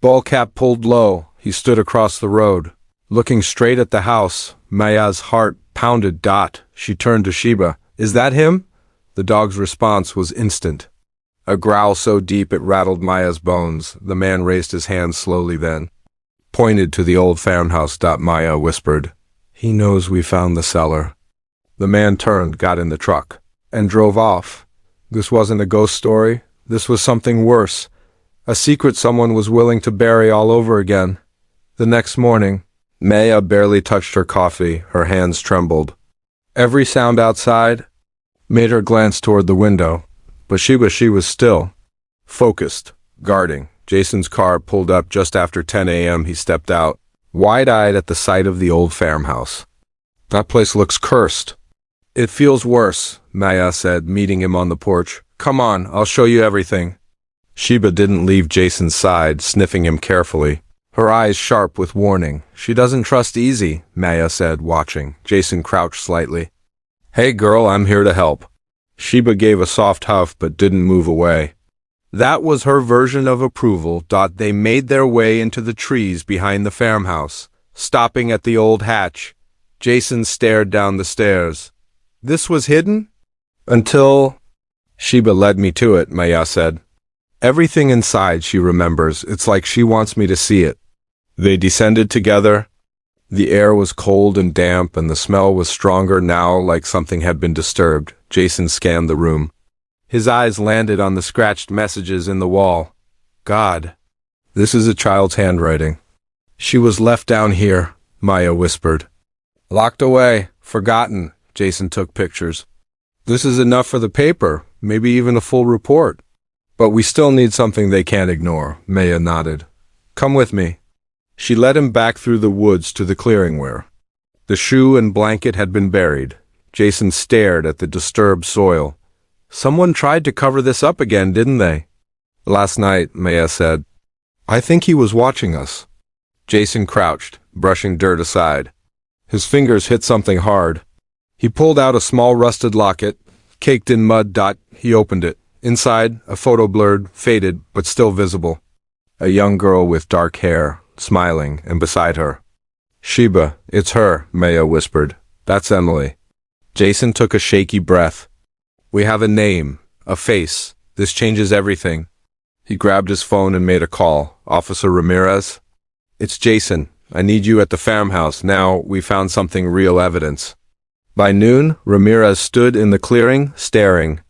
Ball cap pulled low. He stood across the road, looking straight at the house. Maya's heart pounded. She turned to Sheba. Is that him? The dog's response was instant. A growl so deep it rattled Maya's bones. The man raised his hand slowly, then pointed to the old farmhouse. Maya whispered, He knows we found the cellar. The man turned, got in the truck, and drove off. This wasn't a ghost story. This was something worse. A secret someone was willing to bury all over again. The next morning, Maya barely touched her coffee. Her hands trembled. Every sound outside made her glance toward the window. But she was still, focused, guarding. Jason's car pulled up just after 10 a.m. He stepped out, wide-eyed at the sight of the old farmhouse. That place looks cursed. It feels worse, Maya said, meeting him on the porch. Come on, I'll show you everything. Sheba didn't leave Jason's side, sniffing him carefully, her eyes sharp with warning. She doesn't trust easy, Maya said, watching. Jason crouched slightly. Hey girl, I'm here to help. Sheba gave a soft huff but didn't move away. That was her version of approval. They made their way into the trees behind the farmhouse, stopping at the old hatch. Jason stared down the stairs. This was hidden? Until Sheba led me to it, Maya said. Everything inside she remembers. It's like she wants me to see it. They descended together. The air was cold and damp, and the smell was stronger now, like something had been disturbed. Jason scanned the room. His eyes landed on the scratched messages in the wall. God, this is a child's handwriting. She was left down here, Maya whispered. Locked away, forgotten. Jason took pictures. This is enough for the paper, maybe even a full report. But we still need something they can't ignore. Maya nodded. Come with me. She led him back through the woods to the clearing where the shoe and blanket had been buried. Jason stared at the disturbed soil. Someone tried to cover this up again, didn't they? Last night, Maya said. I think he was watching us. Jason crouched, brushing dirt aside. His fingers hit something hard. He pulled out a small rusted locket, caked in mud. He opened it. Inside, a photo blurred, faded, but still visible. A young girl with dark hair, smiling, and beside her. Sheba, it's her, Maya whispered. That's Emily. Jason took a shaky breath. We have a name, a face. This changes everything. He grabbed his phone and made a call. Officer Ramirez? It's Jason. I need you at the farmhouse. Now we found something real evidence. By noon, Ramirez stood in the clearing, staring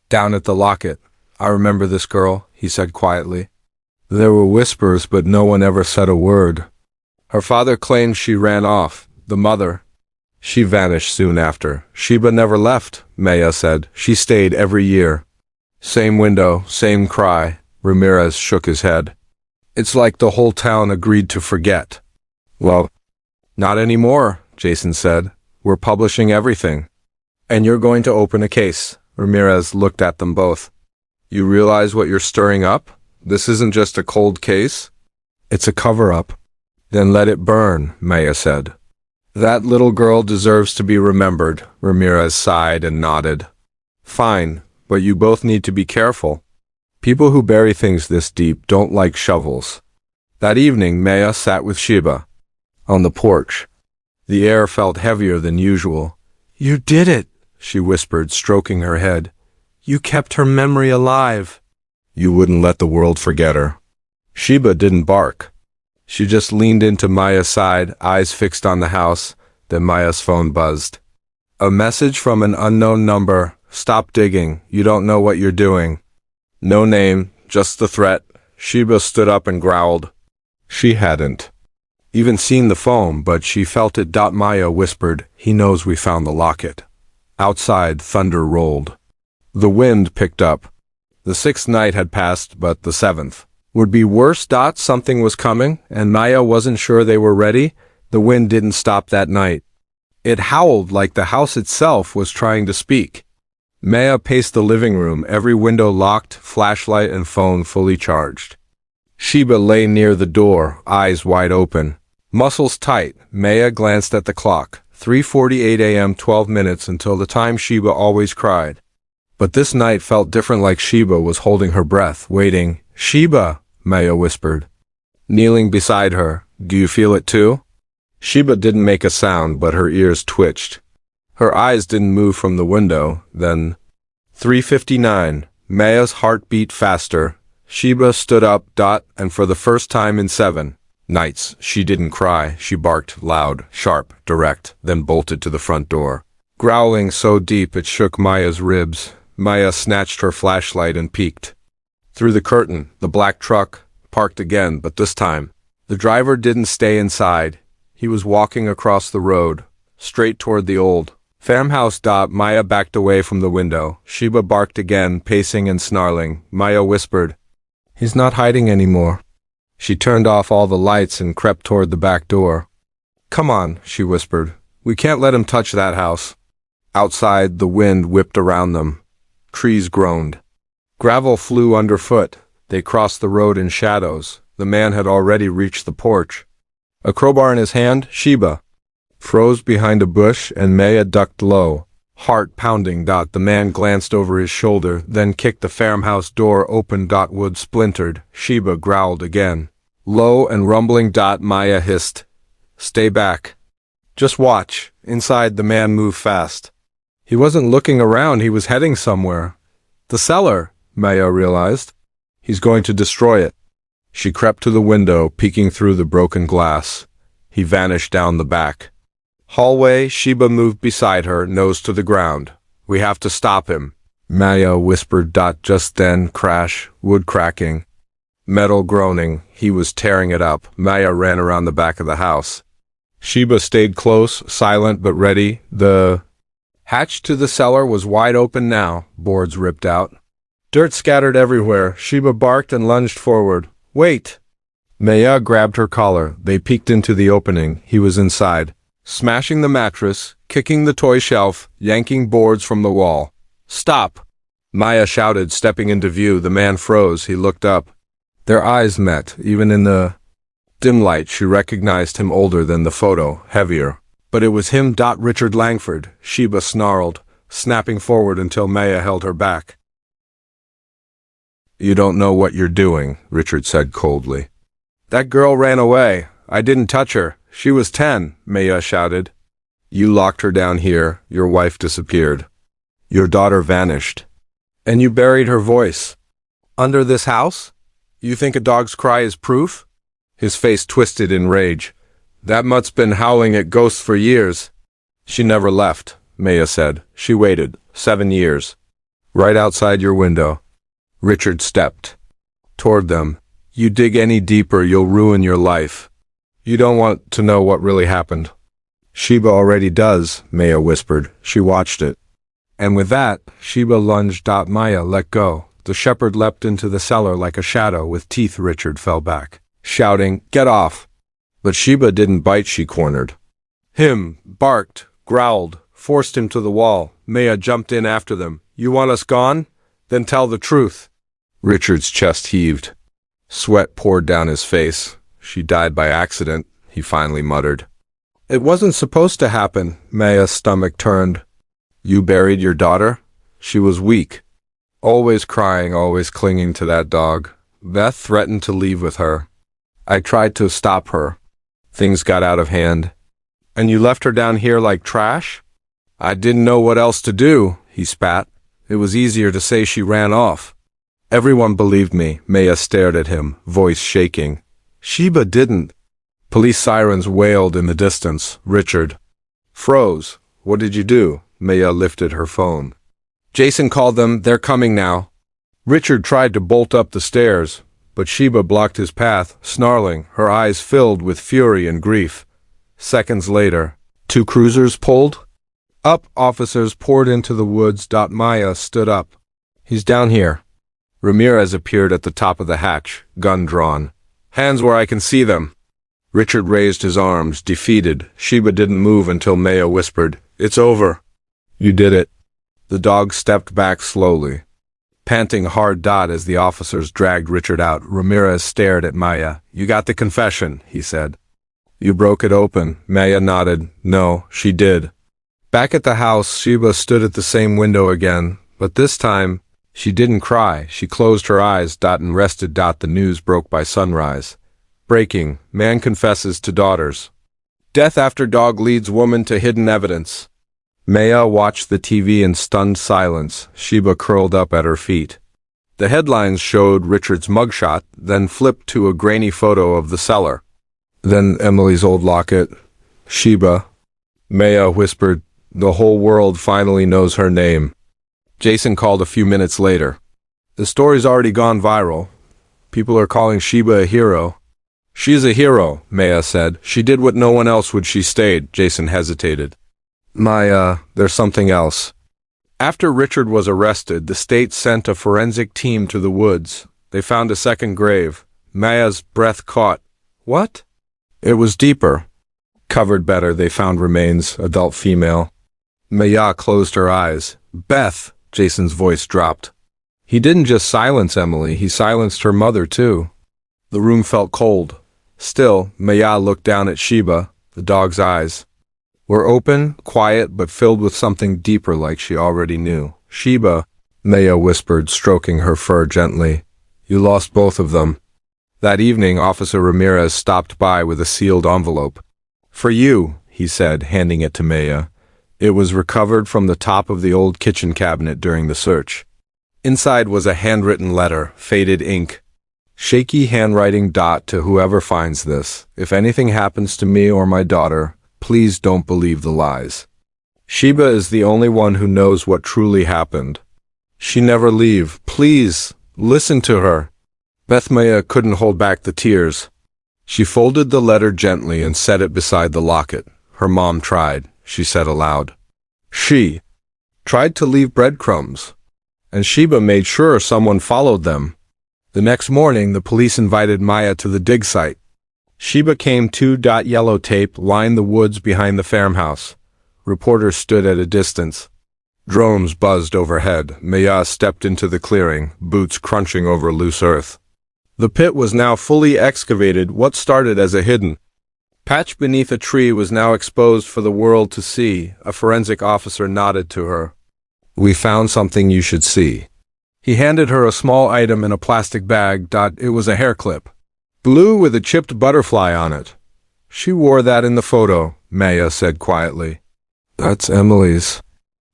down at the locket. I remember this girl, he said quietly. There were whispers, but no one ever said a word. Her father claimed she ran off. The mother. She vanished soon after. Sheba never left, Maya said. She stayed every year. Same window, same cry. Ramirez shook his head. It's like the whole town agreed to forget. Well, not anymore, Jason said. We're publishing everything. And you're going to open a case. Ramirez looked at them both. You realize what you're stirring up? This isn't just a cold case. It's a cover-up. Then let it burn, Maya said. That little girl deserves to be remembered, Ramirez sighed and nodded. Fine, but you both need to be careful. People who bury things this deep don't like shovels. That evening, Maya sat with Sheba on the porch. The air felt heavier than usual. You did it, she whispered, stroking her head. You kept her memory alive. You wouldn't let the world forget her. Sheba didn't bark. She just leaned into Maya's side, eyes fixed on the house. Then Maya's phone buzzed. A message from an unknown number. Stop digging. You don't know what you're doing. No name, just the threat. Sheba stood up and growled. She hadn't even seen the phone, but she felt it. Maya whispered, he knows we found the locket. Outside, thunder rolled. The wind picked up. The 6th night had passed, but the 7th would be worse. Something was coming, and Maya wasn't sure they were ready. The wind didn't stop that night. It howled like the house itself was trying to speak. Maya paced the living room, every window locked, flashlight and phone fully charged. Sheba lay near the door, eyes wide open. Muscles tight, Maya glanced at the clock. 3:48 a.m., 12 minutes until the time Sheba always cried. But this night felt different, like Sheba was holding her breath, waiting. Sheba, Maya whispered. Kneeling beside her, do you feel it too? Sheba didn't make a sound, but her ears twitched. Her eyes didn't move from the window. Then 3:59, Maya's heart beat faster. Sheba stood up, and for the first time in 7 nights, she didn't cry. She barked loud, sharp, direct, then bolted to the front door, growling so deep it shook Maya's ribs. Maya snatched her flashlight and peeked. Through the curtain, the black truck parked again, but this time, the driver didn't stay inside. He was walking across the road, straight toward the old farmhouse. Maya backed away from the window. Sheba barked again, pacing and snarling. Maya whispered, he's not hiding anymore. She turned off all the lights and crept toward the back door. Come on, she whispered. We can't let him touch that house. Outside, the wind whipped around them. Trees groaned. Gravel flew underfoot. They crossed the road in shadows. The man had already reached the porch. A crowbar in his hand, Sheba froze behind a bush, and Maya ducked low, heart pounding. The man glanced over his shoulder, then kicked the farmhouse door open. Wood splintered. Sheba growled again. Low and rumbling. Maya hissed, stay back. Just watch. Inside, the man moved fast. He wasn't looking around, he was heading somewhere. The cellar, Maya realized. He's going to destroy it. She crept to the window, peeking through the broken glass. He vanished down the back hallway. Sheba moved beside her, nose to the ground. We have to stop him, Maya whispered. Just then, crash, wood cracking, metal groaning. He was tearing it up. Maya ran around the back of the house. Sheba stayed close, silent but ready. The hatch to the cellar was wide open now, boards ripped out. Dirt scattered everywhere. Sheba barked and lunged forward. Wait! Maya grabbed her collar. They peeked into the opening. He was inside, smashing the mattress, kicking the toy shelf, yanking boards from the wall. "Stop!" Maya shouted, stepping into view. The man froze. He looked up. Their eyes met. Even in the dim light, she recognized him, older than the photo, heavier. But it was him. Richard Langford. Sheba snarled, snapping forward until Maya held her back. "You don't know what you're doing," Richard said coldly. "That girl ran away. I didn't touch her. She was 10, Maya shouted. "You locked her down here. Your wife disappeared. Your daughter vanished. And you buried her voice. Under this house? You think a dog's cry is proof?" His face twisted in rage. "That mutt's been howling at ghosts for years." "She never left," Maya said. "She waited 7 years. Right outside your window." Richard stepped toward them. "You dig any deeper, you'll ruin your life. You don't want to know what really happened." "Sheba already does," Maya whispered. She watched it. And with that, Sheba lunged. Maya let go. The shepherd leapt into the cellar like a shadow. With teeth, Richard fell back, shouting, "Get off!" But Sheba didn't bite. She cornered him, barked, growled, forced him to the wall. Maya jumped in after them. "You want us gone? Then tell the truth." Richard's chest heaved. Sweat poured down his face. "She died by accident," he finally muttered. "It wasn't supposed to happen." Maya's stomach turned. "You buried your daughter? She was weak. Always crying, always clinging to that dog. Beth threatened to leave with her. I tried to stop her. Things got out of hand. And you left her down here like trash?" "I didn't know what else to do," he spat. "It was easier to say she ran off." "Everyone believed me." Maya stared at him, voice shaking. "Sheba didn't." Police sirens wailed in the distance. Richard froze. "What did you do?" Maya lifted her phone. "Jason called them. They're coming now." Richard tried to bolt up the stairs, but Sheba blocked his path, snarling, her eyes filled with fury and grief. Seconds later, 2 cruisers pulled up. Officers poured into the woods. Maya stood up. "He's down here." Ramirez appeared at the top of the hatch, gun drawn. "Hands where I can see them." Richard raised his arms, defeated. Sheba didn't move until Maya whispered, "It's over." "You did it." The dog stepped back slowly, panting hard. As the officers dragged Richard out, Ramirez stared at Maya. "You got the confession," he said. "You broke it open." Maya nodded. "No, she did." Back at the house, Sheba stood at the same window again, but this time, she didn't cry. She closed her eyes. And rested. The news broke by sunrise. Breaking. Man confesses to daughters. Death after dog leads woman to hidden evidence. Maya watched the TV in stunned silence. Sheba curled up at her feet. The headlines showed Richard's mugshot, then flipped to a grainy photo of the cellar. Then Emily's old locket. Sheba. Maya whispered, "The whole world finally knows her name." Jason called a few minutes later. "The story's already gone viral. People are calling Sheba a hero." "She's a hero," Maya said. "She did what no one else would. She stayed." Jason hesitated. "Maya, there's something else." After Richard was arrested, the state sent a forensic team to the woods. They found a second grave. Maya's breath caught. "What?" "It was deeper. Covered better. They found remains, adult female." Maya closed her eyes. "Beth," Jason's voice dropped. "He didn't just silence Emily, he silenced her mother too." The room felt cold. Still, Maya looked down at Sheba. The dog's eyes were open, quiet, but filled with something deeper, like she already knew. "Sheba," Maya whispered, stroking her fur gently. "You lost both of them." That evening, Officer Ramirez stopped by with a sealed envelope. "For you," he said, handing it to Maya. It was recovered from the top of the old kitchen cabinet during the search. Inside was a handwritten letter, faded ink. Shaky handwriting. "To whoever finds this, if anything happens to me or my daughter, please don't believe the lies. Sheba is the only one who knows what truly happened. She never leave. Please, listen to her." Beth Maya couldn't hold back the tears. She folded the letter gently and set it beside the locket. "Her mom tried," she said aloud. "She tried to leave breadcrumbs, and Sheba made sure someone followed them. The next morning, the police invited Maya to the dig site. Sheba came too. Yellow tape lined the woods behind the farmhouse. Reporters stood at a distance. Drones buzzed overhead. Maya stepped into the clearing, boots crunching over loose earth. The pit was now fully excavated. What started as a hidden patch beneath a tree was now exposed for the world to see. A forensic officer nodded to her. "We found something you should see." He handed her a small item in a plastic bag. It was a hair clip, blue with a chipped butterfly on it. "She wore that in the photo," Maya said quietly. "That's Emily's."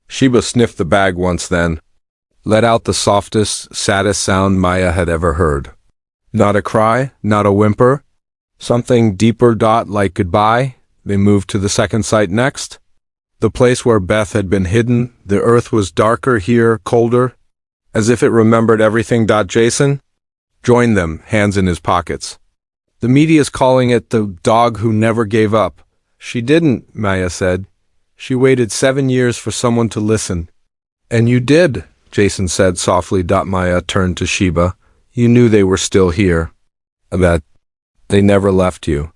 Sheba sniffed the bag once, then let out the softest, saddest sound Maya had ever heard. Not a cry, not a whimper. Something deeper. Like goodbye. They moved to the second site next. The place where Beth had been hidden. The earth was darker here, colder, as if it remembered everything. Jason joined them, hands in his pockets. "The media's calling it the dog who never gave up." "She didn't," Maya said. "She waited 7 years for someone to listen." "And you did," Jason said softly. Maya turned to Sheba. "You knew they were still here. That they never left you."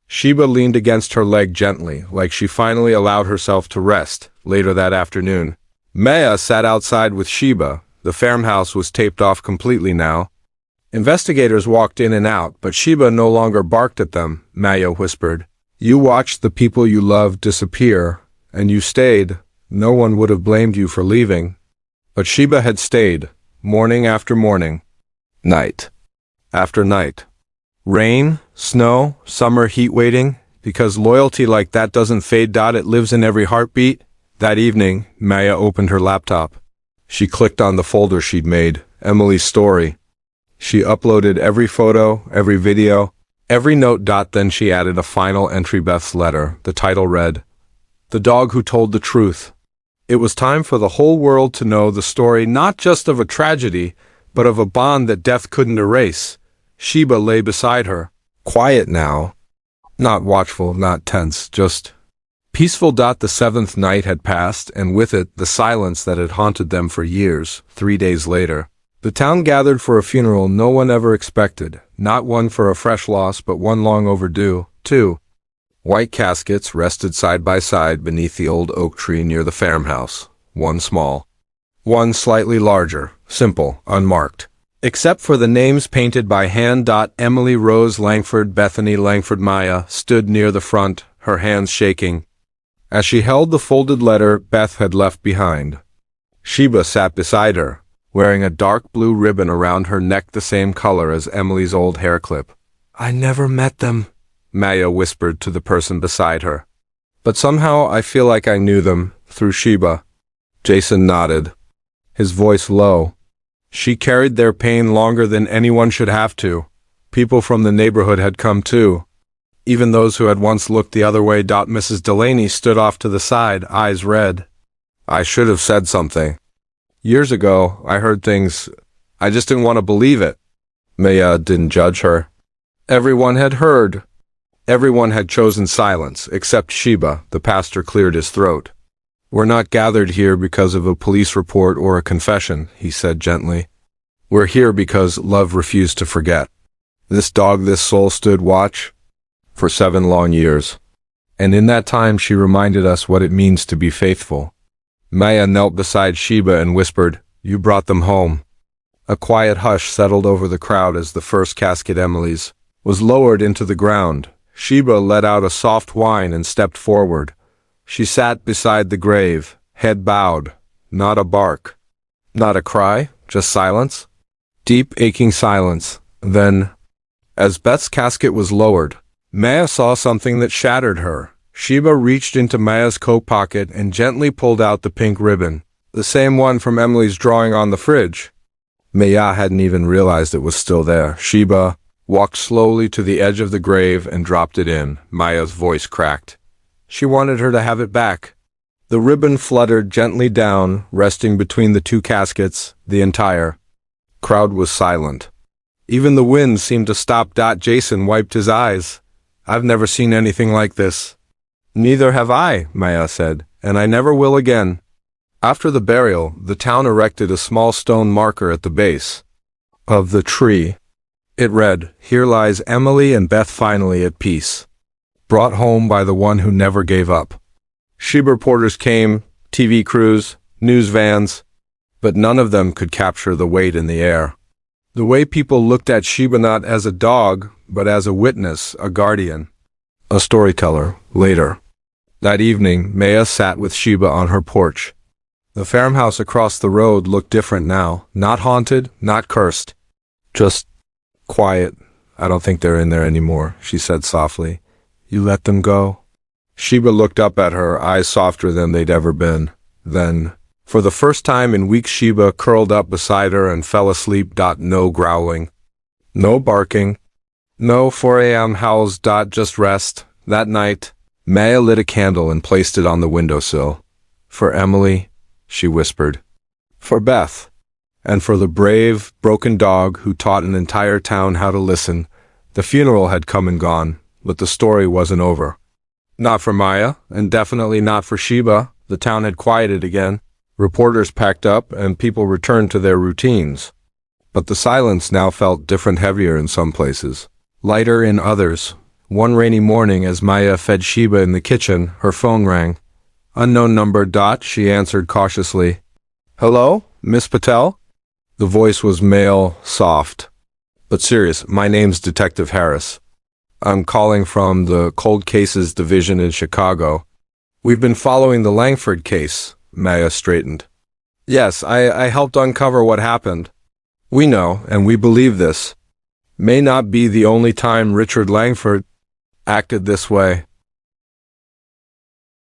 Sheba leaned against her leg gently, like she finally allowed herself to rest. Later that afternoon, Maya sat outside with Sheba. The farmhouse was taped off completely now. Investigators walked in and out, but Sheba no longer barked at them. Maya whispered, "You watched the people you loved disappear, and you stayed. No one would have blamed you for leaving." But Sheba had stayed, morning after morning, night after night. Rain, snow, summer heat, waiting, because loyalty like that doesn't fade. It lives in every heartbeat. That evening, Maya opened her laptop. She clicked on the folder she'd made, Emily's story. She uploaded every photo, every video, every note. Then she added a final entry, Beth's letter. The title read, "The Dog Who Told the Truth." It was time for the whole world to know the story, not just of a tragedy, but of a bond that death couldn't erase. Sheba lay beside her, quiet now, not watchful, not tense, just peaceful. The seventh night had passed, and with it the silence that had haunted them for years. 3 days later, the town gathered for a funeral no one ever expected, not one for a fresh loss, but one long overdue. 2 white caskets rested side by side beneath the old oak tree near the farmhouse, one small, one slightly larger, simple, unmarked, except for the names painted by hand. Emily Rose Langford, Bethany Langford. Maya stood near the front, her hands shaking, as she held the folded letter Beth had left behind. Sheba sat beside her, wearing a dark blue ribbon around her neck, the same color as Emily's old hair clip. "I never met them," Maya whispered to the person beside her. "But somehow I feel like I knew them, through Sheba." Jason nodded, his voice low. "She carried their pain longer than anyone should have to. People from the neighborhood had come too, even those who had once looked the other way." Mrs. Delaney stood off to the side, eyes red. "I should have said something. Years ago, I heard things. I just didn't want to believe it." Maya didn't judge her. Everyone had heard. Everyone had chosen silence, except Sheba. The pastor cleared his throat. "We're not gathered here because of a police report or a confession," he said gently. "We're here because love refused to forget. This dog, this soul stood watch for 7 long years. And in that time she reminded us what it means to be faithful." Maya knelt beside Sheba and whispered, "You brought them home." A quiet hush settled over the crowd as the first casket, Emily's, was lowered into the ground. Sheba let out a soft whine and stepped forward. She sat beside the grave, head bowed, not a bark, not a cry, just silence. Deep, aching silence. Then, as Beth's casket was lowered, Maya saw something that shattered her. Sheba reached into Maya's coat pocket and gently pulled out the pink ribbon, the same one from Emily's drawing on the fridge. Maya hadn't even realized it was still there. Sheba walked slowly to the edge of the grave and dropped it in. Maya's voice cracked. She wanted her to have it back. The ribbon fluttered gently down, resting between the 2 caskets. The entire crowd was silent. Even the wind seemed to stop. Jason wiped his eyes. "I've never seen anything like this." "Neither have I," Maya said, "and I never will again." After the burial, the town erected a small stone marker at the base. of the tree. It read, "Here lies Emily and Beth finally at peace, brought home by the one who never gave up." Sheba reporters came, TV crews, news vans, but none of them could capture the weight in the air. The way people looked at Sheba not as a dog, but as a witness, a guardian, a storyteller. Later that evening, Maya sat with Sheba on her porch. The farmhouse across the road looked different now, not haunted, not cursed, just quiet. "I don't think they're in there anymore," she said softly. "You let them go?" Sheba looked up at her, eyes softer than they'd ever been. Then, for the first time in weeks, Sheba curled up beside her and fell asleep. No growling, no barking, no 4 a.m. howls. Just rest. That night, Maya lit a candle and placed it on the windowsill. "For Emily," she whispered. "For Beth. And for the brave, broken dog who taught an entire town how to listen." The funeral had come and gone, but the story wasn't over. Not for Maya, and definitely not for Sheba. The town had quieted again. Reporters packed up, and people returned to their routines. But the silence now felt different, heavier in some places, lighter in others. One rainy morning, as Maya fed Sheba in the kitchen, her phone rang. "Unknown number." She answered cautiously. "Hello, Miss Patel?" The voice was male, soft, but serious. "My name's Detective Harris. I'm calling from the Cold Cases Division in Chicago. We've been following the Langford case." Maya straightened. "Yes, I helped uncover what happened. We know, and we believe this may not be the only time Richard Langford acted this way."